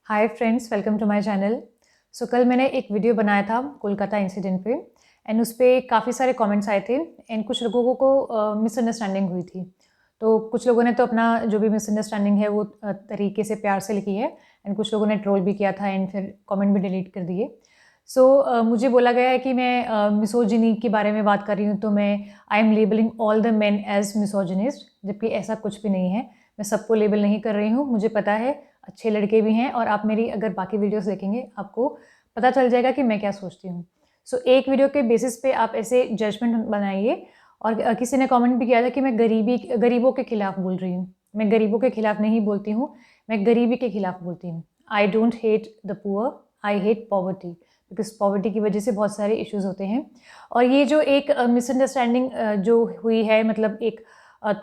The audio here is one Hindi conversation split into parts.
Hi friends, welcome to my channel. So कल मैंने एक वीडियो बनाया था कोलकाता इंसिडेंट पे एंड उस पे काफ़ी सारे कमेंट्स आए थे एंड कुछ लोगों को मिसअंडरस्टैंडिंग हुई थी। तो कुछ लोगों ने तो अपना जो भी मिसअंडरस्टैंडिंग है वो तरीके से प्यार से लिखी है एंड कुछ लोगों ने ट्रोल भी किया था एंड फिर कमेंट भी डिलीट कर दिए। सो मुझे बोला गया है कि मैं मिसोजिनी के बारे में बात कर रही हूँ, तो मैं I am labelling all the men as misogynist, जबकि ऐसा कुछ भी नहीं है। मैं सबको लेबल नहीं कर रही हूँ। मुझे पता है अच्छे लड़के भी हैं और आप मेरी अगर बाकी वीडियोस देखेंगे आपको पता चल जाएगा कि मैं क्या सोचती हूँ। सो एक वीडियो के बेसिस पे आप ऐसे जजमेंट बनाइए। और किसी ने कमेंट भी किया था कि मैं गरीबों के खिलाफ बोल रही हूँ। मैं गरीबों के खिलाफ नहीं बोलती हूँ, मैं गरीबी के खिलाफ बोलती हूँ। I don't hate the poor, I hate poverty, because poverty की वजह से बहुत सारे इश्यूज होते हैं। और ये जो एक मिसअंडरस्टैंडिंग जो हुई है, मतलब एक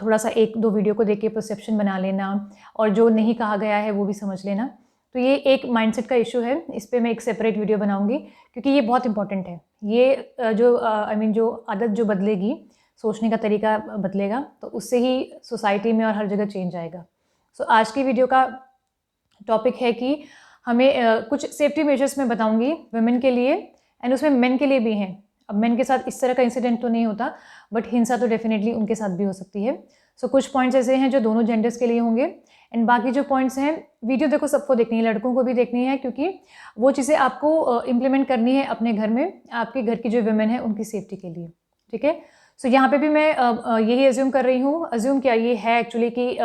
थोड़ा सा एक दो वीडियो को देख के परसेप्शन बना लेना और जो नहीं कहा गया है वो भी समझ लेना, तो ये एक माइंडसेट का इशू है। इस पे मैं एक सेपरेट वीडियो बनाऊंगी क्योंकि ये बहुत इंपॉर्टेंट है। ये जो आदत जो बदलेगी, सोचने का तरीका बदलेगा, तो उससे ही सोसाइटी में और हर जगह चेंज आएगा। सो आज की वीडियो का टॉपिक है कि हमें कुछ सेफ्टी मेजर्स मैं बताऊंगी वुमेन के लिए एंड उसमें मेन के लिए भी हैं। अब मेन के साथ इस तरह का इंसिडेंट तो नहीं होता, बट हिंसा तो डेफिनेटली उनके साथ भी हो सकती है। सो कुछ पॉइंट्स ऐसे हैं जो दोनों जेंडर्स के लिए होंगे एंड बाकी जो पॉइंट्स हैं, वीडियो देखो सबको देखनी है, लड़कों को भी देखनी है, क्योंकि वो चीज़ें आपको इम्प्लीमेंट करनी है अपने घर में, आपके घर की जो वुमेन है उनकी सेफ्टी के लिए। ठीक है। सो यहाँ पे भी मैं यही अज्यूम कर रही हूँ, अज्यूम क्या ये है एक्चुअली कि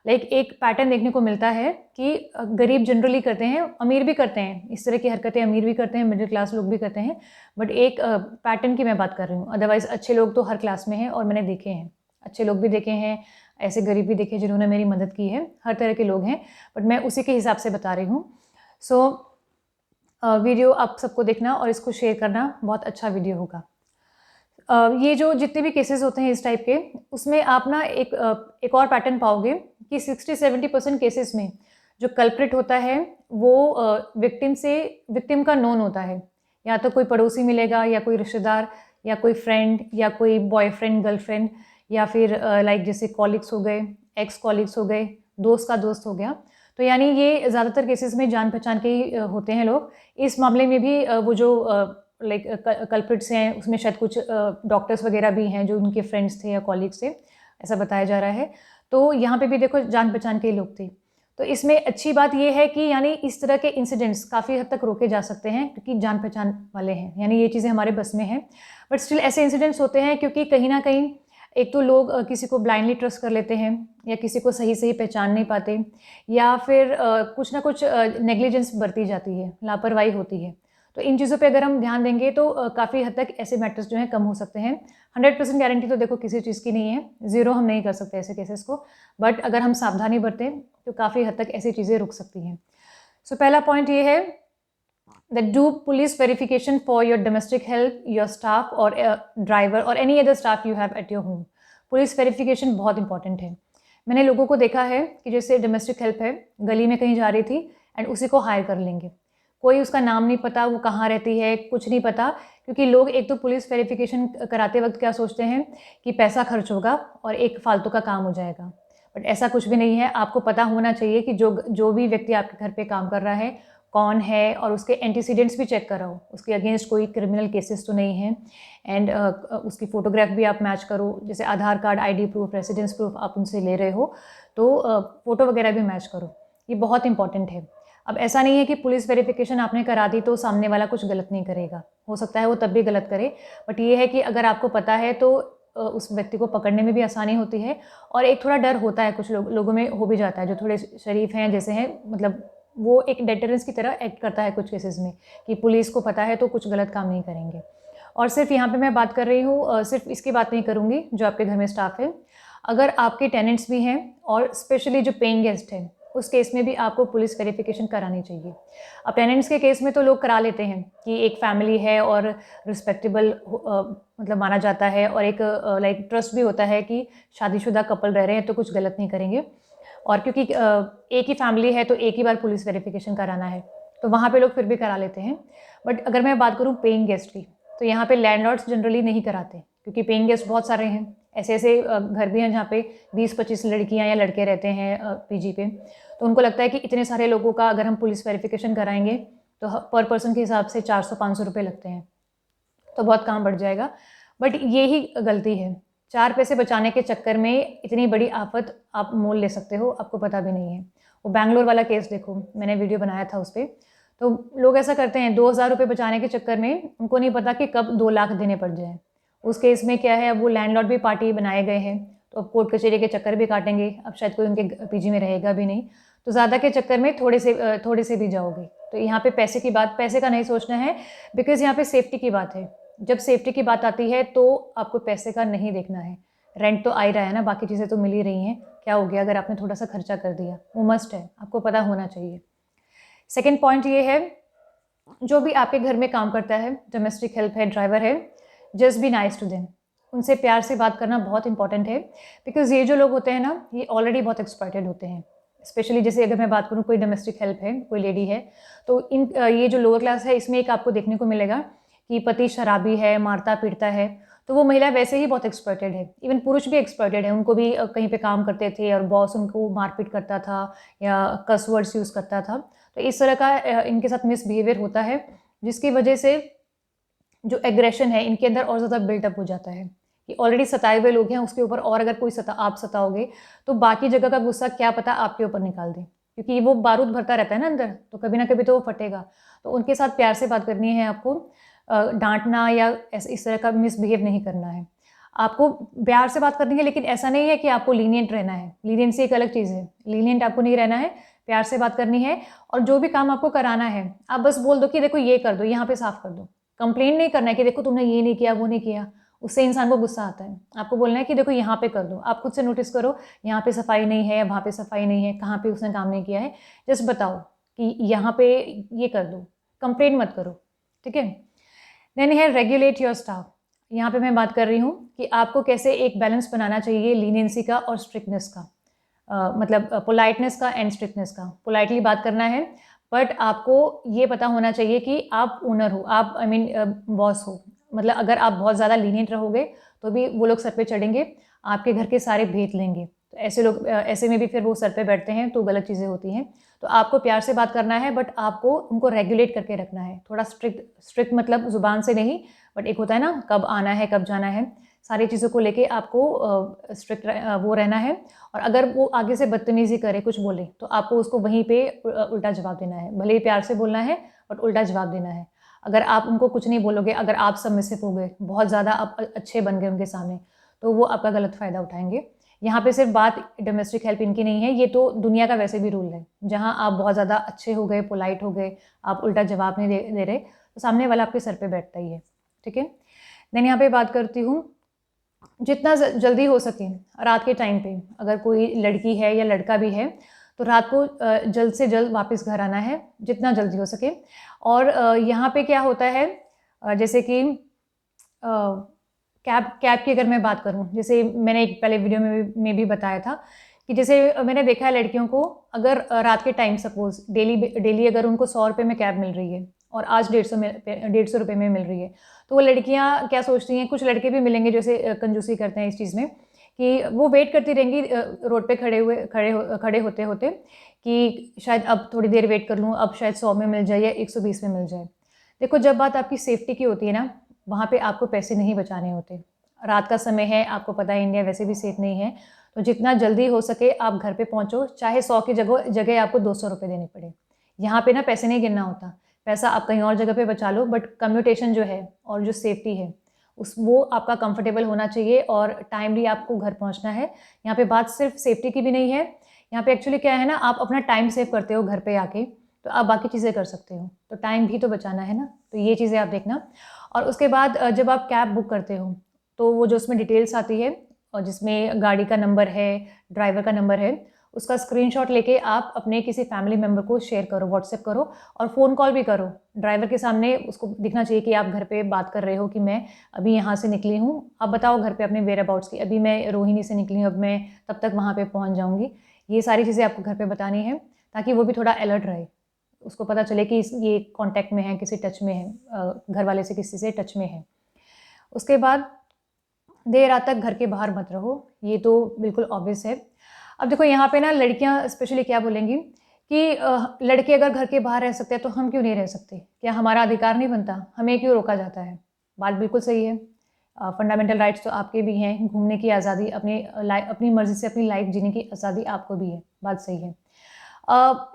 लाइक एक पैटर्न देखने को मिलता है कि गरीब जनरली करते हैं, अमीर भी करते हैं, इस तरह की हरकतें अमीर भी करते हैं, मिडिल क्लास लोग भी करते हैं, बट एक पैटर्न की मैं बात कर रही हूँ। अदरवाइज अच्छे लोग तो हर क्लास में हैं और मैंने देखे हैं, अच्छे लोग भी देखे हैं, ऐसे गरीब भी देखे जिन्होंने मेरी मदद की है, हर तरह के लोग हैं, बट मैं उसी के हिसाब से बता रही हूँ। सो वीडियो आप सबको देखना और इसको शेयर करना, बहुत अच्छा वीडियो होगा। ये जो जितने भी केसेस होते हैं इस टाइप के, उसमें आप ना एक और पैटर्न पाओगे कि 60-70% केसेस में जो कल्प्रिट होता है वो विक्टिम का नोन होता है। या तो कोई पड़ोसी मिलेगा, या कोई रिश्तेदार, या कोई फ्रेंड, या कोई बॉयफ्रेंड गर्लफ्रेंड, या फिर लाइक जैसे कॉलिग्स हो गए, एक्स कॉलिग्स हो गए, दोस्त का दोस्त हो गया। तो यानी ये ज़्यादातर केसेस में जान पहचान के ही होते हैं लोग। इस मामले में भी वो जो लाइक कल्प्रिट्स हैं उसमें शायद कुछ डॉक्टर्स वगैरह भी हैं जो उनके फ्रेंड्स थे या कॉलीग्स थे, ऐसा बताया जा रहा है। तो यहाँ पे भी देखो जान पहचान के लोग थे। तो इसमें अच्छी बात ये है कि यानी इस तरह के इंसिडेंट्स काफ़ी हद तक रोके जा सकते हैं क्योंकि जान पहचान वाले हैं, यानी ये चीज़ें हमारे बस में हैं। बट स्टिल ऐसे इंसिडेंट्स होते हैं क्योंकि कहीं ना कहीं एक तो लोग किसी को ब्लाइंडली ट्रस्ट कर लेते हैं, या किसी को सही सही पहचान नहीं पाते, या फिर कुछ ना कुछ नेग्लिजेंस बरती जाती है, लापरवाही होती है। तो इन चीज़ों पे अगर हम ध्यान देंगे तो काफ़ी हद तक ऐसे मैटर्स जो हैं कम हो सकते हैं। 100% गारंटी तो देखो किसी चीज़ की नहीं है, ज़ीरो हम नहीं कर सकते ऐसे केसेस को, बट अगर हम सावधानी बरतें तो काफ़ी हद तक ऐसी चीज़ें रुक सकती हैं। सो पहला पॉइंट ये है that do police verification for your domestic help, your staff or a driver or any other staff you have at your home. Police verification बहुत इंपॉर्टेंट है। मैंने लोगों को देखा है कि जैसे डोमेस्टिक हेल्प है, गली में कहीं जा रही थी एंड उसी को हायर कर लेंगे, कोई उसका नाम नहीं पता, वो कहाँ रहती है, कुछ नहीं पता, क्योंकि लोग एक तो पुलिस वेरिफिकेशन कराते वक्त क्या सोचते हैं कि पैसा खर्च होगा और एक फालतू का काम हो जाएगा, बट ऐसा कुछ भी नहीं है। आपको पता होना चाहिए कि जो भी व्यक्ति आपके घर पे काम कर रहा है कौन है, और उसके एंटीसीडेंट्स भी चेक कराओ, उसके अगेंस्ट कोई क्रिमिनल केसेस तो नहीं है, एंड उसकी फ़ोटोग्राफ भी आप मैच करो, जैसे Aadhaar card, ID proof, residence proof आप उनसे ले रहे हो तो फ़ोटो वगैरह भी मैच करो, ये बहुत इंपॉर्टेंट है। अब ऐसा नहीं है कि पुलिस वेरिफिकेशन आपने करा दी तो सामने वाला कुछ गलत नहीं करेगा, हो सकता है वो तब भी गलत करे, बट ये है कि अगर आपको पता है तो उस व्यक्ति को पकड़ने में भी आसानी होती है, और एक थोड़ा डर होता है, कुछ लोगों में हो भी जाता है, जो थोड़े शरीफ हैं जैसे हैं, मतलब वो एक डेटरेंस की तरह एक्ट करता है कुछ केसेस में कि पुलिस को पता है तो कुछ गलत काम नहीं करेंगे। और सिर्फ यहाँ पे मैं बात कर रही हूँ, सिर्फ इसकी बात नहीं करूँगी जो आपके घर में स्टाफ है, अगर आपके टेनेंट्स भी हैं और स्पेशली जो पेइंग गेस्ट है, उस केस में भी आपको पुलिस वेरिफिकेशन करानी चाहिए। अब टेनेंट्स के केस में तो लोग करा लेते हैं कि एक फैमिली है और रिस्पेक्टेबल मतलब माना जाता है, और एक लाइक ट्रस्ट भी होता है कि शादीशुदा कपल रह रहे हैं तो कुछ गलत नहीं करेंगे, और क्योंकि एक ही फैमिली है तो एक ही बार पुलिस वेरिफिकेशन कराना है, तो वहाँ पे लोग फिर भी करा लेते हैं। बट अगर मैं बात करूँ पेइंग गेस्ट की, तो यहाँ पे लैंडलॉर्ड्स जनरली नहीं कराते, क्योंकि पेइंग गेस्ट बहुत सारे हैं। ऐसे घर भी हैं जहाँ पे 20-25 लड़कियाँ या लड़के रहते हैं पीजी पे। तो उनको लगता है कि इतने सारे लोगों का अगर हम पुलिस वेरिफिकेशन कराएंगे तो पर पर्सन के हिसाब से 400-500 रुपये लगते हैं, तो बहुत काम बढ़ जाएगा। बट ये ही गलती है, 4 पैसे बचाने के चक्कर में इतनी बड़ी आफत आप मोल ले सकते हो, आपको पता भी नहीं है। वो बैंगलोर वाला केस देखो, मैंने वीडियो बनाया था उस पे। तो लोग ऐसा करते हैं 2000 रुपये बचाने के चक्कर में उनको नहीं पता कि कब 2 लाख देने पड़ जाएँ। उस केस में क्या है, अब वो लैंडलॉर्ड भी पार्टी बनाए गए हैं, तो अब कोर्ट कचहरी के चक्कर भी काटेंगे, अब शायद कोई उनके पीजी में रहेगा भी नहीं। तो ज़्यादा के चक्कर में थोड़े से भी जाओगे। तो यहाँ पे पैसे की बात, पैसे का नहीं सोचना है, बिकॉज़ यहाँ पे सेफ्टी की बात है। जब सेफ्टी की बात आती है तो आपको पैसे का नहीं देखना है। रेंट तो आ ही रहा है ना, बाकी चीज़ें तो मिल ही रही हैं। क्या हो गया अगर आपने थोड़ा-सा खर्चा कर दिया? वो मस्ट है, आपको पता होना चाहिए। सेकंड पॉइंट ये है, जो भी आपके घर में काम करता है, डोमेस्टिक हेल्प है, ड्राइवर है, just be nice to them. उनसे प्यार से बात करना बहुत इंपॉर्टेंट है, बिकॉज़ ये जो लोग होते हैं ना, ये ऑलरेडी बहुत एक्सप्लॉइटेड होते हैं। स्पेशली जैसे अगर मैं बात करूँ, कोई डोमेस्टिक हेल्प है, कोई लेडी है, तो ये जो लोअर क्लास है, इसमें एक आपको देखने को मिलेगा कि पति शराबी है, मारता-पीटता है, तो वो महिला वैसे ही बहुत एक्सप्लॉइटेड है। इवन पुरुष भी एक्सप्लॉइटेड है, उनको भी कहीं पे काम करते थे और बॉस उनको मारपीट करता था या कस वर्ड्स यूज़ करता था। तो इस तरह का इनके साथ मिसबिहेवियर होता है, जिसकी वजह से जो एग्रेशन है इनके अंदर और ज़्यादा बिल्टअप हो जाता है कि ऑलरेडी सताए हुए लोग हैं, उसके ऊपर और अगर कोई आप सताओगे तो बाकी जगह का गुस्सा क्या पता आपके ऊपर निकाल दे, क्योंकि वो बारूद भरता रहता है ना अंदर, तो कभी ना कभी तो वो फटेगा। तो उनके साथ प्यार से बात करनी है आपको, डांटना या इस तरह का मिसबिहेव नहीं करना है। आपको प्यार से बात करनी है, लेकिन ऐसा नहीं है कि आपको लीनियंट रहना है। लीनियंसी एक अलग चीज़ है, लीनियंट आपको नहीं रहना है, प्यार से बात करनी है। और जो भी काम आपको कराना है, आप बस बोल दो कि देखो ये कर दो, यहाँ पे साफ कर दो। कंप्लेंट नहीं करना है कि देखो तुमने ये नहीं किया, वो नहीं किया, उससे इंसान को गुस्सा आता है। आपको बोलना है कि देखो यहाँ पे कर दो, आप खुद से नोटिस करो, यहाँ पे सफाई नहीं है, वहाँ पे सफाई नहीं है, कहाँ पे उसने काम नहीं किया है, जस्ट बताओ कि यहाँ पे ये कर दो, कंप्लेंट मत करो, ठीक है। देन है रेगुलेट योर स्टाफ। यहाँ पे मैं बात कर रही हूँ कि आपको कैसे एक बैलेंस बनाना चाहिए लीनियंसी का और स्ट्रिक्टनेस का, मतलब पोलाइटनेस का एंड स्ट्रिक्टनेस का। पोलाइटली बात करना है, बट आपको ये पता होना चाहिए कि आप ओनर हो, आप आई मीन बॉस हो। मतलब अगर आप बहुत ज़्यादा लीनियंट रहोगे तो भी वो लोग सर पे चढ़ेंगे, आपके घर के सारे भेद लेंगे। तो ऐसे लोग ऐसे में भी फिर वो सर पे बैठते हैं, तो गलत चीज़ें होती हैं। तो आपको प्यार से बात करना है, बट आपको उनको रेगुलेट करके रखना है। थोड़ा स्ट्रिक्ट मतलब ज़ुबान से नहीं, बट एक होता है ना, कब आना है, कब जाना है, सारी चीज़ों को लेके आपको स्ट्रिक्ट वो रहना है। और अगर वो आगे से बदतमीज़ी करे, कुछ बोले, तो आपको उसको वहीं पे उल्टा जवाब देना है। भले ही प्यार से बोलना है, बट उल्टा जवाब देना है। अगर आप उनको कुछ नहीं बोलोगे, अगर आप सबमिसिव हो गए, बहुत ज़्यादा आप अच्छे बन गए उनके सामने, तो वो आपका गलत फ़ायदा उठाएँगे। यहाँ पे सिर्फ बात डोमेस्टिक हेल्प इनकी नहीं है, ये तो दुनिया का वैसे भी रूल है। जहाँ आप बहुत ज़्यादा अच्छे हो गए, पोलाइट हो गए, आप उल्टा जवाब नहीं दे रहे, तो सामने वाला आपके सर पे बैठता ही है, ठीक है। देन यहाँ पे बात करती हूँ, जितना जल्दी हो सके रात के टाइम पे, अगर कोई लड़की है या लड़का भी है, तो रात को जल्द से जल्द वापस घर आना है, जितना जल्दी हो सके। और यहाँ पे क्या होता है, जैसे कि कैब की अगर मैं बात करूँ, जैसे मैंने एक पहले वीडियो में भी बताया था कि जैसे मैंने देखा है लड़कियों को, अगर रात के टाइम सपोज़ डेली अगर उनको 100 रुपये में कैब मिल रही है और आज 150 रुपये में मिल रही है, तो वो लड़कियाँ क्या सोचती हैं, कुछ लड़के भी मिलेंगे जैसे कंजूसी करते हैं इस चीज़ में, कि वो वेट करती रहेंगी रोड पे खड़े होते कि शायद अब थोड़ी देर वेट कर लूँ, अब शायद 100 में मिल जाए या 120 में मिल जाए। देखो, जब बात आपकी सेफ्टी की होती है ना, वहाँ पे आपको पैसे नहीं बचाने होते। रात का समय है, आपको पता है इंडिया वैसे भी सेफ नहीं है, तो जितना जल्दी हो सके आप घर पे पहुँचो, चाहे 100 की जगह आपको 200 रुपये देने पड़े। यहाँ पे ना पैसे नहीं गिनना होता, पैसा आप कहीं और जगह पे बचा लो, बट कम्यूटेशन जो है और जो सेफ्टी है, वो आपका कंफर्टेबल होना चाहिए और टाइमली आपको घर पहुँचना है। यहाँ पे बात सिर्फ सेफ्टी की भी नहीं है, यहाँ पे एक्चुअली क्या है ना, आप अपना टाइम सेव करते हो घर पे आके, तो आप बाकी चीज़ें कर सकते हो, तो टाइम भी तो बचाना है ना, तो ये चीज़ें आप देखना। और उसके बाद जब आप कैब बुक करते हो, तो वो जो उसमें डिटेल्स आती है और जिसमें गाड़ी का नंबर है, ड्राइवर का नंबर है, उसका स्क्रीनशॉट लेके आप अपने किसी फैमिली मेम्बर को शेयर करो, व्हाट्सएप करो और फ़ोन कॉल भी करो। ड्राइवर के सामने उसको दिखना चाहिए कि आप घर पे बात कर रहे हो कि मैं अभी यहाँ से निकली हूँ, आप बताओ घर पे अपने वेयर अबाउट्स की, अभी मैं रोहिणी से निकली हूँ, अब मैं तब तक वहाँ पे पहुँच जाऊँगी। ये सारी चीज़ें आपको घर पे बतानी है, ताकि वो भी थोड़ा अलर्ट रहे, उसको पता चले कि ये कॉन्टैक्ट में है, किसी टच में है, घर वाले से किसी से टच में है। उसके बाद देर रात तक घर के बाहर मत रहो, ये तो बिल्कुल ऑब्वियस है। अब देखो यहाँ पे ना लड़कियाँ स्पेशली क्या बोलेंगी कि लड़के अगर घर के बाहर रह सकते हैं तो हम क्यों नहीं रह सकते? क्या हमारा अधिकार नहीं बनता? हमें क्यों रोका जाता है? बात बिल्कुल सही है। फंडामेंटल राइट्स तो आपके भी हैं, घूमने की आज़ादी, अपनी मर्ज़ी से अपनी लाइफ़ जीने की आज़ादी आपको भी है, बात सही है। अ,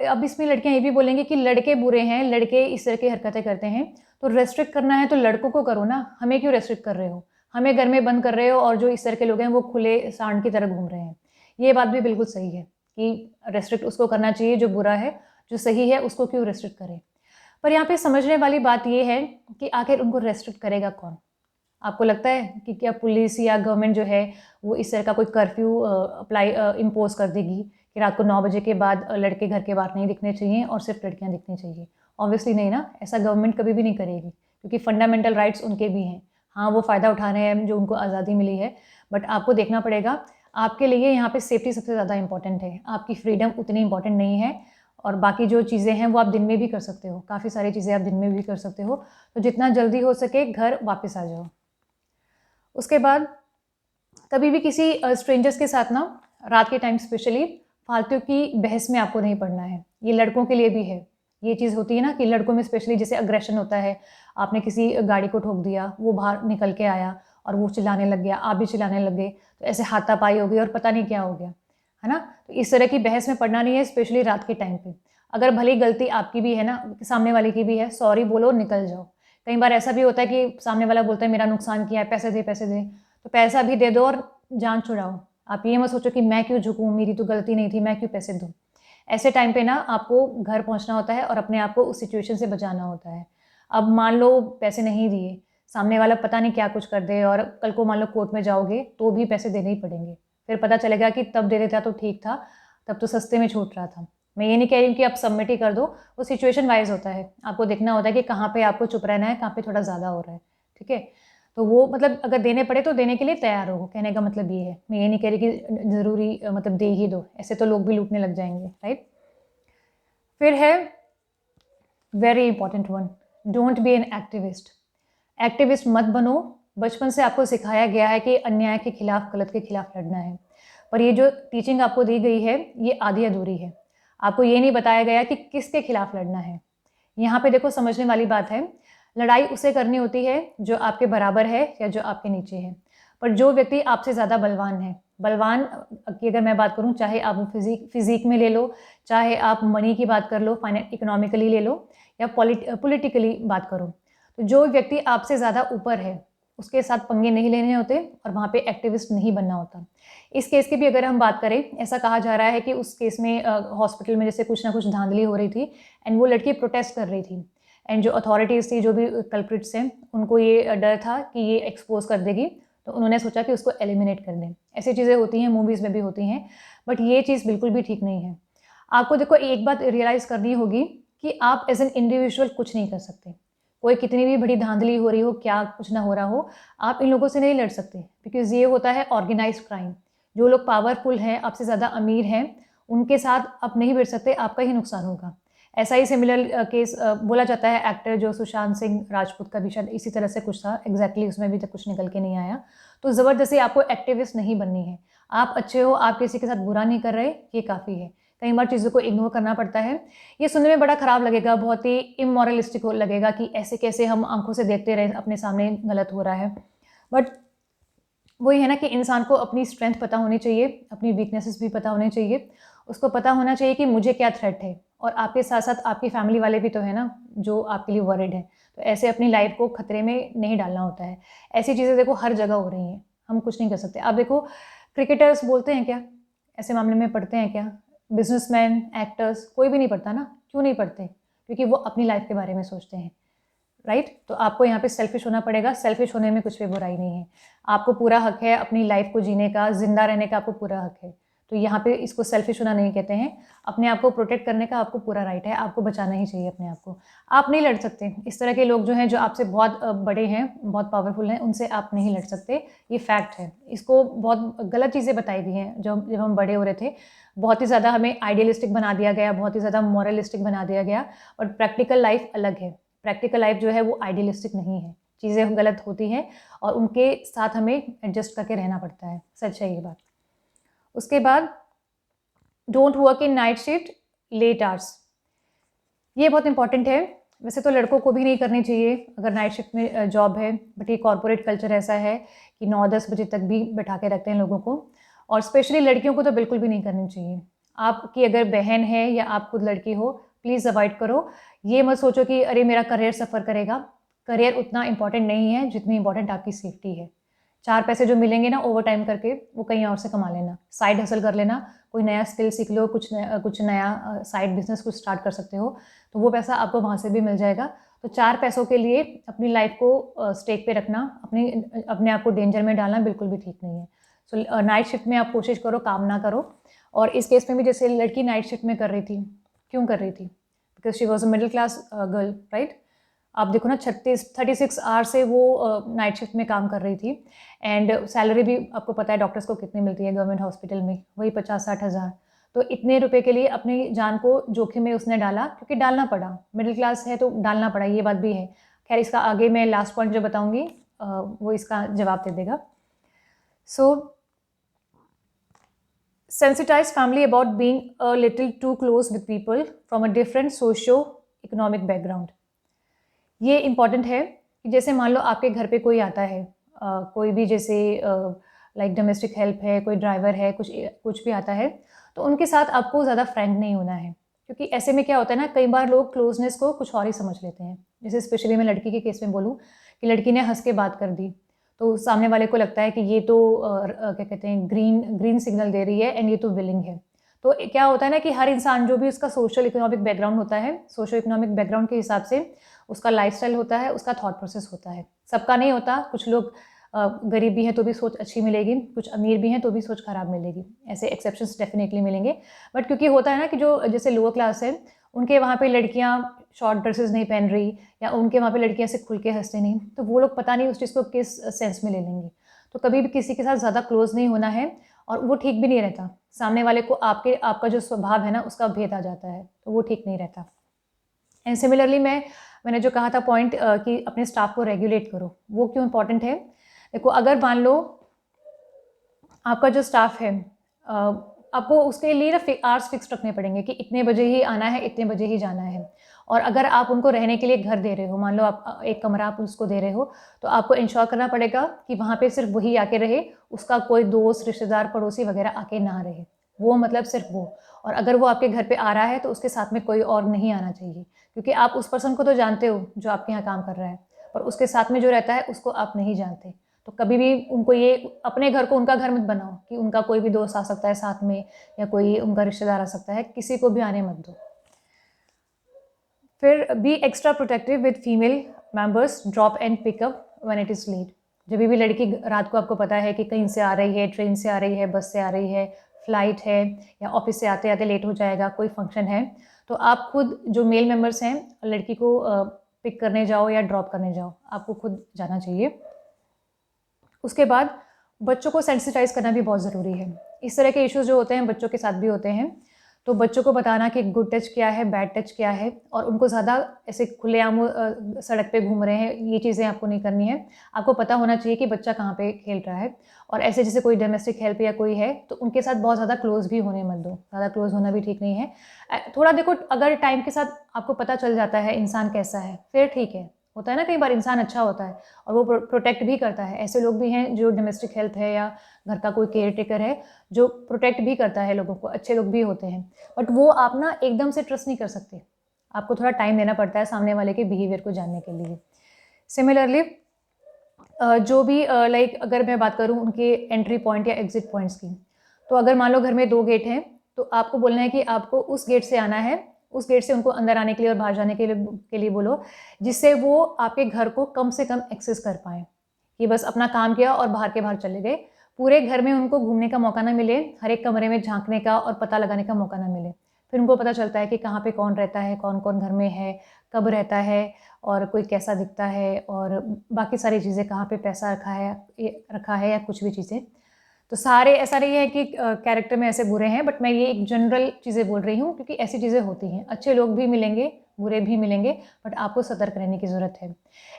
अब इसमें लड़कियाँ ये भी बोलेंगी कि लड़के बुरे हैं, लड़के इस तरह की हरकतें करते हैं, तो रेस्ट्रिक्ट करना है तो लड़कों को करो ना, हमें क्यों रेस्ट्रिक्ट कर रहे हो? हमें घर में बंद कर रहे हो और जो इस तरह के लोग हैं वो खुले सांड की तरह घूम रहे हैं। ये बात भी बिल्कुल सही है कि रेस्ट्रिक्ट उसको करना चाहिए जो बुरा है, जो सही है उसको क्यों रेस्ट्रिक्ट करें। पर यहाँ पे समझने वाली बात ये है कि आखिर उनको रेस्ट्रिक्ट करेगा कौन? आपको लगता है कि क्या पुलिस या गवर्नमेंट जो है वो इस तरह का कोई कर्फ्यू इम्पोज़ कर देगी कि रात को 9 बजे के बाद लड़के घर के बाहर नहीं दिखने चाहिए और सिर्फ लड़कियाँ दिखनी चाहिए? ऑब्वियसली नहीं ना, ऐसा गवर्नमेंट कभी भी नहीं करेगी क्योंकि फंडामेंटल राइट्स उनके भी हैं। हाँ, वो फ़ायदा उठा रहे हैं जो उनको आज़ादी मिली है, बट आपको देखना पड़ेगा आपके लिए यहाँ पे सेफ्टी सबसे ज़्यादा इम्पोर्टेंट है। आपकी फ्रीडम उतनी इम्पोर्टेंट नहीं है और बाकी जो चीज़ें हैं वो आप दिन में भी कर सकते हो। काफ़ी सारी चीज़ें आप दिन में भी कर सकते हो, तो जितना जल्दी हो सके घर वापस आ जाओ। उसके बाद कभी भी किसी स्ट्रेंजर्स के साथ ना रात के टाइम स्पेशली फालतू की बहस में आपको नहीं पड़ना है। ये लड़कों के लिए भी है। ये चीज़ होती है ना कि लड़कों में स्पेशली जैसे अग्रेशन होता है, आपने किसी गाड़ी को ठोक दिया, वो बाहर निकल के आया और वो चिल्लाने लग गया, आप भी चिल्लाने लग गए, तो ऐसे हाथापाई हो गई और पता नहीं क्या हो गया, है ना? तो इस तरह की बहस में पड़ना नहीं है स्पेशली रात के टाइम पे। अगर भले ही गलती आपकी भी है ना, सामने वाले की भी है, सॉरी बोलो, निकल जाओ। कई बार ऐसा भी होता है कि सामने वाला बोलता है मेरा नुकसान किया है, पैसे दे, तो पैसा भी दे दो और जान छुड़ाओ। आप ये मत सोचो कि मैं क्यों झुकूँ, मेरी तो गलती नहीं थी, मैं क्यों पैसे दूँ। ऐसे टाइम पे ना आपको घर पहुँचना होता है और अपने आप को उस सिचुएशन से बचाना होता है। अब मान लो पैसे नहीं दिए, सामने वाला पता नहीं क्या कुछ कर दे और कल को मान लो कोर्ट में जाओगे, तो भी पैसे देने ही पड़ेंगे। फिर पता चलेगा कि तब दे देता तो ठीक था, तब तो सस्ते में छूट रहा था। मैं ये नहीं कह रही हूँ कि आप सबमिट ही कर दो, वो सिचुएशन वाइज़ होता है। आपको देखना होता है कि कहाँ पे आपको चुप रहना है, कहाँ पे थोड़ा ज़्यादा हो रहा है, ठीक है? तो वो मतलब अगर देने पड़े तो देने के लिए तैयार रहो, कहने का मतलब ये है। मैं ये नहीं कह रही कि ज़रूरी मतलब दे ही दो, ऐसे तो लोग भी लूटने लग जाएँगे, राइट? फिर है very important one, don't be an activist. Activist मत बनो। बचपन से आपको सिखाया गया है कि अन्याय के खिलाफ, गलत के खिलाफ लड़ना है। पर ये जो टीचिंग आपको दी गई है, ये आधी अधूरी है। आपको ये नहीं बताया गया कि किसके खिलाफ लड़ना है। यहाँ पे देखो समझने वाली बात है, लड़ाई उसे करनी होती है जो आपके बराबर है या जो आपके नीचे है। पर जो व्यक्ति आपसे ज़्यादा बलवान है, बलवान की अगर मैं बात करूँ, चाहे आप वो फिज़ीक में ले लो, चाहे आप मनी की बात कर लो, इकोनॉमिकली ले लो या पॉलिटिकली बात करो। तो जो व्यक्ति आपसे ज़्यादा ऊपर है, उसके साथ पंगे नहीं लेने होते और वहाँ पे एक्टिविस्ट नहीं बनना होता। इस केस की भी अगर हम बात करें, ऐसा कहा जा रहा है कि उस केस में हॉस्पिटल में जैसे कुछ ना कुछ धांधली हो रही थी एंड वो लड़की प्रोटेस्ट कर रही थी एंड जो अथॉरिटीज़ थी, जो भी कल्प्रिट्स हैं, उनको ये डर था कि ये एक्सपोज़ कर देगी, तो उन्होंने सोचा कि उसको एलिमिनेट कर दें। ऐसी चीज़ें होती हैं, मूवीज़ में भी होती हैं, बट ये चीज़ बिल्कुल भी ठीक नहीं है। आपको देखो एक बात रियलाइज़ करनी होगी कि आप एज़ एन इंडिविजुअल कुछ नहीं कर सकते। कोई कितनी भी बड़ी धांधली हो रही हो, क्या कुछ ना हो रहा हो, आप इन लोगों से नहीं लड़ सकते बिकॉज़ ये होता है ऑर्गेनाइज़्ड क्राइम। जो लोग पावरफुल हैं, आपसे ज़्यादा अमीर हैं, उनके साथ आप नहीं भिड़ सकते, आपका ही नुकसान होगा। ऐसा ही सिमिलर केस बोला जाता है, एक्टर जो सुशांत सिंह राजपूत का भी शायद इसी तरह से कुछ था, एग्ज़ैक्टली उसमें अभी तक कुछ निकल के नहीं आया। तो ज़बरदस्ती आपको एक्टिविस्ट नहीं बननी है। आप अच्छे हो, आप किसी के साथ बुरा नहीं कर रहे, ये काफ़ी है। कई बार चीज़ों को इग्नोर करना पड़ता है। ये सुनने में बड़ा ख़राब लगेगा, बहुत ही इमोरलिस्टिक लगेगा कि ऐसे कैसे हम आँखों से देखते रहें अपने सामने गलत हो रहा है। बट वही है ना कि इंसान को अपनी स्ट्रेंथ पता होनी चाहिए, अपनी वीकनेसेस भी पता होने चाहिए। उसको पता होना चाहिए कि मुझे क्या थ्रेट है और आपके साथ-साथ आपकी फैमिली वाले भी तो हैं ना, जो आपके लिए वरिड हैं। तो ऐसे अपनी लाइफ़ को खतरे में नहीं डालना होता है। ऐसी चीज़ें देखो हर जगह हो रही हैं, हम कुछ नहीं कर सकते। आप देखो क्रिकेटर्स बोलते हैं क्या? ऐसे मामले में पढ़ते हैं क्या? बिज़नेसमैन, एक्टर्स, कोई भी नहीं पढ़ता ना। क्यों नहीं पढ़ते? क्योंकि वो अपनी लाइफ़ के बारे में सोचते हैं। राइट? तो आपको यहाँ पे सेल्फिश होना पड़ेगा, सेल्फिश होने में कुछ भी बुराई नहीं है। आपको पूरा हक है अपनी लाइफ़ को जीने का, ज़िंदा रहने का आपको पूरा हक है। तो यहाँ पे इसको सेल्फिश होना नहीं कहते हैं, अपने आप को प्रोटेक्ट करने का आपको पूरा राइट है, आपको बचाना ही चाहिए अपने आप को। आप नहीं लड़ सकते, इस तरह के लोग जो हैं, जो आपसे बहुत बड़े हैं, बहुत पावरफुल हैं, उनसे आप नहीं लड़ सकते, ये फैक्ट है। इसको बहुत गलत चीज़ें बताई गई हैं, जब हम बड़े हो रहे थे, बहुत ही ज़्यादा हमें आइडियलिस्टिक बना दिया गया, बहुत ही ज़्यादा मॉरलिस्टिक बना दिया गया और प्रैक्टिकल लाइफ़ अलग है। प्रैक्टिकल लाइफ जो है वो आइडियलिस्टिक नहीं है। चीज़ें गलत होती हैं और उनके साथ हमें एडजस्ट करके रहना पड़ता है, सच है ये बात। उसके बाद don't work in night shift, late hours, ये बहुत इंपॉर्टेंट है। वैसे तो लड़कों को भी नहीं करनी चाहिए अगर नाइट शिफ्ट में जॉब है, बट ये कॉर्पोरेट कल्चर ऐसा है कि 9-10 बजे तक भी बैठा के रखते हैं लोगों को, और स्पेशली लड़कियों को तो बिल्कुल भी नहीं करनी चाहिए। आपकी अगर बहन है या आप खुद लड़की हो, प्लीज़ अवॉइड करो। ये मत सोचो कि अरे मेरा करियर सफ़र करेगा, करियर उतना इंपॉर्टेंट नहीं है जितनी इंपॉर्टेंट आपकी सेफ्टी है। 4 पैसे जो मिलेंगे ना ओवर टाइम करके, वो कहीं और से कमा लेना, साइड हसल कर लेना, कोई नया स्किल सीख लो, कुछ नया साइड बिजनेस कुछ स्टार्ट कर सकते हो, तो वो पैसा आपको वहाँ से भी मिल जाएगा। तो 4 पैसों के लिए अपनी लाइफ को स्टेक पे रखना, अपने आप को डेंजर में डालना बिल्कुल भी ठीक नहीं है। सो नाइट शिफ्ट में आप कोशिश करो काम ना करो। और इस केस में भी जैसे लड़की नाइट शिफ्ट में कर रही थी, क्यों कर रही थी? Because she was a middle class girl, right? आप देखो ना 36 आवर से वो नाइट शिफ्ट में काम कर रही थी, एंड सैलरी भी आपको पता है डॉक्टर्स को कितनी मिलती है गवर्नमेंट हॉस्पिटल में, वही 50-60 हज़ार। तो इतने रुपए के लिए अपनी जान को जोखिम में उसने डाला, क्योंकि डालना पड़ा, मिडिल क्लास है तो डालना पड़ा, ये बात भी है। खैर इसका आगे मैं लास्ट पॉइंट जो बताऊंगी वो इसका जवाब दे देगा। सो sensitize family about being a little too close with people from a different socio-economic background. ये इम्पॉर्टेंट है कि जैसे मान लो आपके घर पे कोई आता है, कोई भी जैसे लाइक डोमेस्टिक हेल्प है, कोई ड्राइवर है, कुछ भी आता है, तो उनके साथ आपको ज़्यादा फ्रैंक नहीं होना है, क्योंकि ऐसे में क्या होता है ना, कई बार लोग क्लोजनेस को कुछ और ही समझ लेते हैं। जैसे स्पेशली मैं लड़की के केस में बोलूँ कि लड़की ने हंस के बात कर दी, तो सामने वाले को लगता है कि ये तो क्या कहते हैं, ग्रीन सिग्नल दे रही है एंड ये तो विलिंग है। तो क्या होता है ना कि हर इंसान जो भी उसका सोशल इकोनॉमिक बैकग्राउंड होता है, सोशल इकोनॉमिक बैकग्राउंड के हिसाब से उसका लाइफस्टाइल होता है, उसका थॉट प्रोसेस होता है। सबका नहीं होता, कुछ लोग गरीब भी हैं तो भी सोच अच्छी मिलेगी, कुछ अमीर भी हैं तो भी सोच खराब मिलेगी, ऐसे एक्सेप्शंस डेफिनेटली मिलेंगे। बट क्योंकि होता है ना कि जो जैसे लोअर क्लास है, उनके वहाँ पे लड़कियाँ शॉर्ट ड्रेसेस नहीं पहन रही, या उनके वहाँ पे लड़कियाँ ऐसे खुल के हंसते नहीं, तो वो लोग पता नहीं उस चीज़ को किस सेंस में ले लेंगे। तो कभी भी किसी के साथ ज़्यादा क्लोज नहीं होना है, और वो ठीक भी नहीं रहता। सामने वाले को आपका जो स्वभाव है ना उसका भेद आ जाता है, तो वो ठीक नहीं रहता। एंड सिमिलरली मैंने जो कहा था पॉइंट कि अपने स्टाफ को रेगुलेट करो, वो क्यों इंपॉर्टेंट है? देखो, अगर मान लो आपका जो स्टाफ है, आपको उसके लिए ना आवर्स फिक्स रखने पड़ेंगे कि इतने बजे ही आना है, इतने बजे ही जाना है। और अगर आप उनको रहने के लिए घर दे रहे हो, मान लो आप एक कमरा आप उसको दे रहे हो, तो आपको इंश्योर करना पड़ेगा कि वहाँ पे सिर्फ वही आके रहे, उसका कोई दोस्त, रिश्तेदार, पड़ोसी वगैरह आके ना रहे। वो मतलब सिर्फ वो। और अगर वो आपके घर पे आ रहा है तो उसके साथ में कोई और नहीं आना चाहिए, क्योंकि आप उस पर्सन को तो जानते हो जो आपके यहाँ काम कर रहा है, पर उसके साथ में जो रहता है उसको आप नहीं जानते। तो कभी भी उनको ये अपने घर को उनका घर मत बनाओ कि उनका कोई भी दोस्त आ सकता है साथ में, या कोई उनका रिश्तेदार आ सकता है, किसी को भी आने मत दो। फिर be extra protective with female members, drop and pickup when it is late. जब भी लड़की रात को आपको पता है कि कहीं से आ रही है, ट्रेन से आ रही है, बस से आ रही है, फ्लाइट है, या ऑफिस से आते आते लेट हो जाएगा, कोई फंक्शन है, तो आप खुद जो मेल मेंबर्स हैं लड़की को पिक करने जाओ या ड्रॉप करने जाओ, आपको खुद जाना चाहिए। उसके बाद बच्चों को सेंसिटाइज करना भी बहुत ज़रूरी है। इस तरह के इश्यूज़ जो होते हैं बच्चों के साथ भी होते हैं, तो बच्चों को बताना कि गुड टच क्या है, बैड टच क्या है, और उनको ज़्यादा ऐसे खुलेआम सड़क पे घूम रहे हैं, ये चीज़ें आपको नहीं करनी है। आपको पता होना चाहिए कि बच्चा कहाँ पे खेल रहा है। और ऐसे जैसे कोई डोमेस्टिक हेल्प या कोई है, तो उनके साथ बहुत ज़्यादा क्लोज़ भी होने मत दो, ज़्यादा क्लोज़ होना भी ठीक नहीं है। थोड़ा देखो, अगर टाइम के साथ आपको पता चल जाता है इंसान कैसा है, फिर ठीक है। होता है ना कई बार इंसान अच्छा होता है और वो प्रोटेक्ट भी करता है। ऐसे लोग भी हैं जो डोमेस्टिक हेल्प है या घर का कोई केयर टेकर है जो प्रोटेक्ट भी करता है लोगों को, अच्छे लोग भी होते हैं। बट वो आप ना एकदम से ट्रस्ट नहीं कर सकते, आपको थोड़ा टाइम देना पड़ता है सामने वाले के बिहेवियर को जानने के लिए। सिमिलरली जो भी लाइक अगर मैं बात करूँ उनके एंट्री पॉइंट या एग्जिट पॉइंट्स की, तो अगर मान लो घर में 2 गेट हैं, तो आपको बोलना है कि आपको उस गेट से आना है, उस गेट से उनको अंदर आने के लिए और बाहर जाने के लिए बोलो, जिससे वो आपके घर को कम से कम एक्सेस कर पाएँ। कि बस अपना काम किया और बाहर के बाहर चले गए, पूरे घर में उनको घूमने का मौका ना मिले, हर एक कमरे में झाँकने का और पता लगाने का मौका ना मिले। फिर उनको पता चलता है कि कहाँ पे कौन रहता है, कौन-कौन घर में है, कब रहता है और कोई कैसा दिखता है, और बाकी सारी चीज़ें, कहाँ पे पैसा रखा है या कुछ भी चीज़ें। तो सारे ऐसा नहीं है कि कैरेक्टर में ऐसे बुरे हैं, बट मैं ये एक जनरल चीज़ें बोल रही हूँ क्योंकि ऐसी चीज़ें होती हैं। अच्छे लोग भी मिलेंगे, बुरे भी मिलेंगे, बट आपको सतर्क रहने की ज़रूरत है।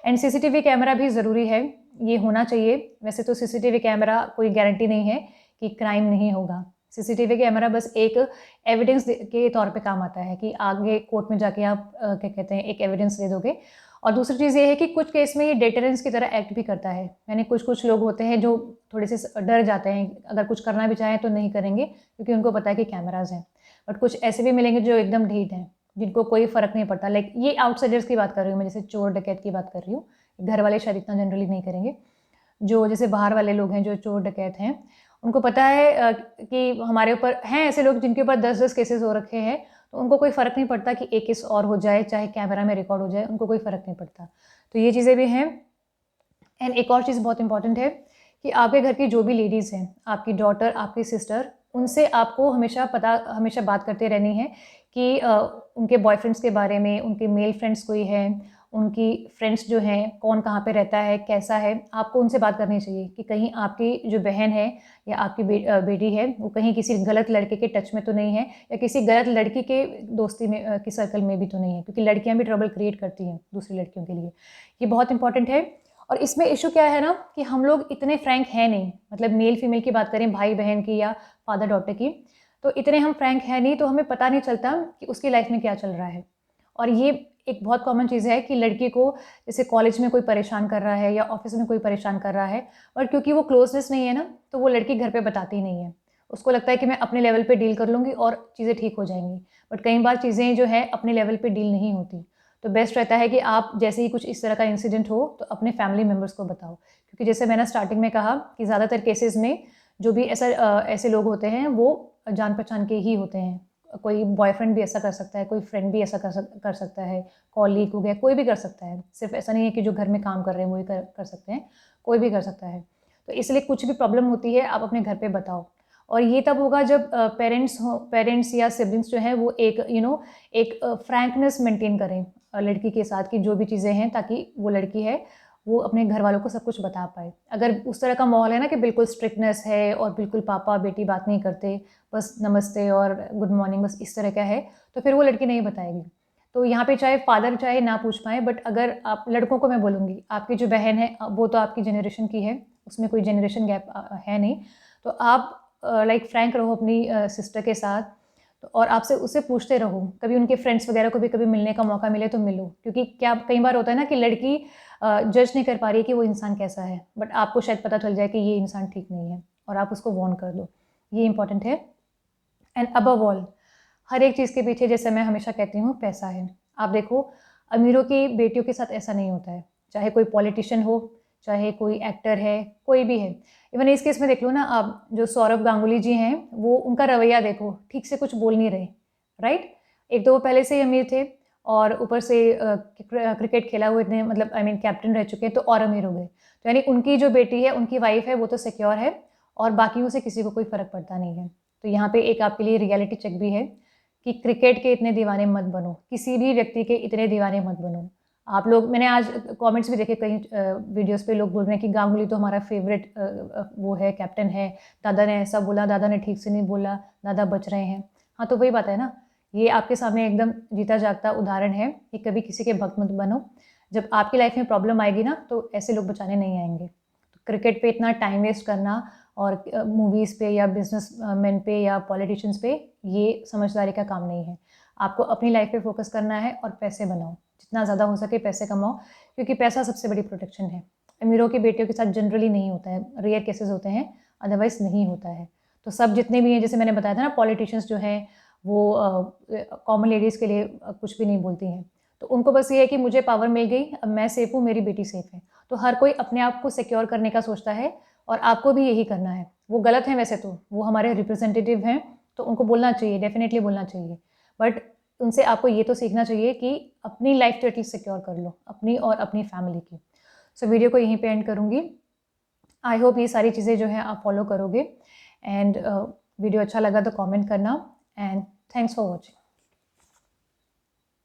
एंड सीसीटीवी कैमरा भी ज़रूरी है, ये होना चाहिए। वैसे तो सीसीटीवी कैमरा कोई गारंटी नहीं है कि क्राइम नहीं होगा। सीसीटीवी कैमरा बस एक एविडेंस के तौर पे काम आता है कि आगे कोर्ट में जाके आप क्या कहते हैं, एक एविडेंस दे दोगे। और दूसरी चीज़ ये है कि कुछ केस में ये डेटरेंस की तरह एक्ट भी करता है। यानी कुछ लोग होते हैं जो थोड़े से डर जाते हैं, अगर कुछ करना भी चाहें तो नहीं करेंगे, क्योंकि उनको पता है कि कैमराज़ हैं। बट कुछ ऐसे भी मिलेंगे जो एकदम ढीठ हैं, जिनको कोई फ़र्क नहीं पड़ता। लाइक ये आउटसाइडर्स की बात कर रही हूँ मैं, जैसे चोर डकैत की बात कर रही हूँ। घर वाले शायद इतना जनरली नहीं करेंगे। जो जैसे बाहर वाले लोग हैं, जो चोर डकैत हैं, उनको पता है कि हमारे ऊपर हैं ऐसे लोग जिनके ऊपर 10-10 केसेस हो रखे हैं, तो उनको कोई फ़र्क नहीं पड़ता कि एक केस और हो जाए, चाहे कैमरा में रिकॉर्ड हो जाए, उनको कोई फ़र्क नहीं पड़ता। तो ये चीज़ें भी हैं। एंड एक और चीज़ बहुत इंपॉर्टेंट है कि आपके घर की जो भी लेडीज़ हैं, आपकी डॉटर, आपकी सिस्टर, उनसे आपको हमेशा बात करते रहनी है कि उनके बॉयफ्रेंड्स के बारे में, उनके मेल फ्रेंड्स कोई हैं, उनकी फ्रेंड्स जो हैं, कौन कहाँ पे रहता है, कैसा है, आपको उनसे बात करनी चाहिए कि कहीं आपकी जो बहन है या आपकी बेटी है, वो कहीं किसी गलत लड़के के टच में तो नहीं है, या किसी गलत लड़की के दोस्ती में की सर्कल में भी तो नहीं है, क्योंकि लड़कियाँ भी ट्रबल क्रिएट करती हैं दूसरी लड़कियों के लिए। ये बहुत इंपॉर्टेंट है। और इसमें इशू क्या है ना कि हम लोग इतने फ्रैंक हैं नहीं, मतलब मेल फीमेल की बात करें, भाई बहन की या फादर डॉटर की, तो इतने हम फ्रैंक हैं नहीं, तो हमें पता नहीं चलता कि उसकी लाइफ में क्या चल रहा है। और ये एक बहुत कॉमन चीज़ है कि लड़की को जैसे कॉलेज में कोई परेशान कर रहा है या ऑफिस में कोई परेशान कर रहा है, और क्योंकि वो क्लोजनेस नहीं है ना, तो वो लड़की घर पे बताती नहीं है। उसको लगता है कि मैं अपने लेवल पे डील कर लूँगी और चीज़ें ठीक हो जाएंगी। बट कई बार चीज़ें जो है अपने लेवल पे डील नहीं होती। तो बेस्ट रहता है कि आप जैसे ही कुछ इस तरह का इंसिडेंट हो तो अपने फैमिली मेम्बर्स को बताओ, क्योंकि जैसे मैंने स्टार्टिंग में कहा कि ज़्यादातर केसेस में जो भी ऐसे लोग होते हैं वो जान पहचान के ही होते हैं। कोई बॉयफ्रेंड भी ऐसा कर सकता है, कोई फ्रेंड भी ऐसा कर सकता है, कॉलीग हो गया, कोई भी कर सकता है। सिर्फ ऐसा नहीं है कि जो घर में काम कर रहे हैं वही कर सकते हैं, कोई भी कर सकता है। तो इसलिए कुछ भी प्रॉब्लम होती है आप अपने घर पे बताओ। और ये तब होगा जब पेरेंट्स या सिबलिंग्स जो हैं वो एक फ्रैंकनेस मेंटेन करें लड़की के साथ कि जो भी चीज़ें हैं, ताकि वो लड़की है वो अपने घर वालों को सब कुछ बता पाए। अगर उस तरह का माहौल है ना कि बिल्कुल स्ट्रिक्टनेस है और बिल्कुल पापा बेटी बात नहीं करते, बस नमस्ते और गुड मॉर्निंग बस इस तरह का है, तो फिर वो लड़की नहीं बताएगी। तो यहाँ पे चाहे फादर चाहे ना पूछ पाए, बट अगर आप लड़कों को मैं बोलूँगी, आपकी जो बहन है वो तो आपकी जनरेशन की है, उसमें कोई जनरेशन गैप है नहीं। तो आप लाइक फ्रैंक रहो अपनी सिस्टर के साथ, तो और आपसे उससे पूछते रहो। कभी उनके फ्रेंड्स वगैरह को भी कभी मिलने का मौका मिले तो मिलो, क्योंकि क्या कई बार होता है ना कि लड़की जज नहीं कर पा रही है कि वो इंसान कैसा है, बट आपको शायद पता चल जाए कि ये इंसान ठीक नहीं है और आप उसको वार्न कर दो। ये इंपॉर्टेंट है। एंड अबव ऑल, हर एक चीज़ के पीछे, जैसे मैं हमेशा कहती हूँ, पैसा है। आप देखो, अमीरों की बेटियों के साथ ऐसा नहीं होता है, चाहे कोई पॉलिटिशियन हो, चाहे कोई एक्टर है, कोई भी है। इवन इस केस में देख लो ना आप, जो सौरभ गांगुली जी हैं, वो उनका रवैया देखो, ठीक से कुछ बोल नहीं रहे, राइट? एक तो वो पहले से ही अमीर थे, और ऊपर से क्रिकेट खेला हुए इतने, मतलब आई मीन कैप्टन रह चुके हैं, तो और अमीर हो गए। तो यानी उनकी जो बेटी है, उनकी वाइफ है, वो तो सिक्योर है, और बाकियों से किसी को कोई फ़र्क पड़ता नहीं है। तो यहाँ पे एक आपके लिए रियलिटी चेक भी है कि क्रिकेट के इतने दीवाने मत बनो, किसी भी व्यक्ति के इतने दीवाने मत बनो। आप लोग, मैंने आज कमेंट्स भी देखे कई वीडियोस पे, लोग बोल रहे हैं कि गांगुली तो हमारा फेवरेट वो है, कैप्टन है, दादा ने ऐसा बोला, दादा ने ठीक से नहीं बोला, दादा बच रहे हैं। हाँ, तो वही बात है ना, ये आपके सामने एकदम जीता जागता उदाहरण है कि कभी किसी के भक्त मत बनो। जब आपकी लाइफ में प्रॉब्लम आएगी ना, तो ऐसे लोग बचाने नहीं आएंगे। तो क्रिकेट पे इतना टाइम वेस्ट करना, और मूवीज़ पे या बिजनेसमैन पे या पॉलिटिशियंस पे, ये समझदारी का काम नहीं है। आपको अपनी लाइफ पे फोकस करना है और पैसे बनाओ, जितना ज़्यादा हो सके पैसे कमाओ, क्योंकि पैसा सबसे बड़ी प्रोटेक्शन है। अमीरों की बेटियों के साथ जनरली नहीं होता है, रेयर केसेस होते हैं, अदरवाइज़ नहीं होता है। तो सब जितने भी हैं, जैसे मैंने बताया था ना, पॉलिटिशियंस जो हैं वो कॉमन लेडीज़ के लिए कुछ भी नहीं बोलती हैं। तो उनको बस ये है कि मुझे पावर मिल गई, अब मैं सेफ़ हूँ, मेरी बेटी सेफ़ है। तो हर कोई अपने आप को सिक्योर करने का सोचता है, और आपको भी यही करना है। वो गलत हैं वैसे तो, वो हमारे रिप्रेजेंटेटिव हैं, तो उनको बोलना चाहिए, डेफ़िनेटली बोलना चाहिए। बट उनसे आपको ये तो सीखना चाहिए कि अपनी लाइफ तो एटलीस्ट सिक्योर कर लो, अपनी और अपनी फैमिली की। सो वीडियो को यहीं पे एंड करूँगी। आई होप ये सारी चीज़ें जो हैं आप फॉलो करोगे। एंड वीडियो अच्छा लगा तो कमेंट करना। And thanks for watching.